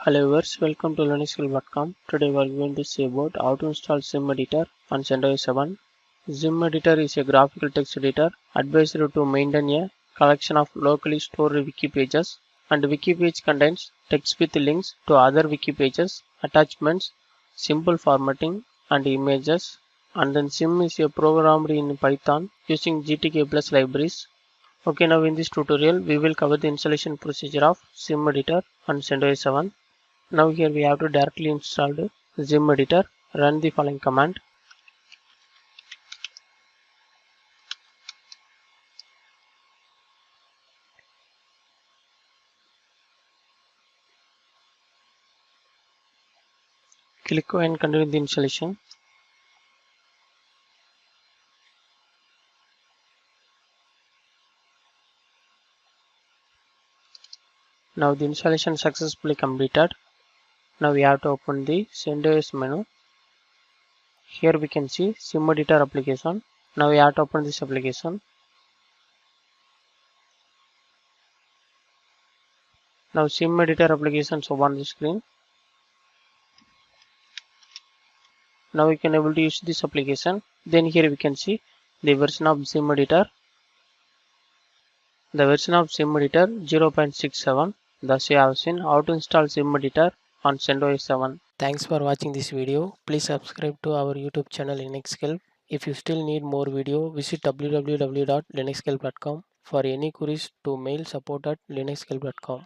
Hello viewers, welcome to linuxschool.com. Today we are going to see about how to install Sim Editor on CentOS 7. Sim Editor is a graphical text editor advised to maintain a collection of locally stored wiki pages, and wiki page contains text with links to other wiki pages, attachments, simple formatting and images. And then Sim is a programmed in Python using GTK plus libraries. Okay, now in this tutorial we will cover the installation procedure of Sim Editor on CentOS 7. Now here we have to directly install the Sim Editor. Run the following command. Click and continue the installation. Now the installation successfully completed. Now we have to open the CentOS menu. Here we can see Sim Editor application. Now we have to open this application. Now Sim Editor application show on the screen. Now we can able to use this application. Then here we can see the version of Sim Editor. The version of Sim Editor 0.67. Thus you have seen how to install Sim Editor on CentOS 7. Thanks for watching this video. Please subscribe to our YouTube channel Linuxscape. If you still need more video, visit www.linuxscape.com. For any queries to mail support@linuxscape.com.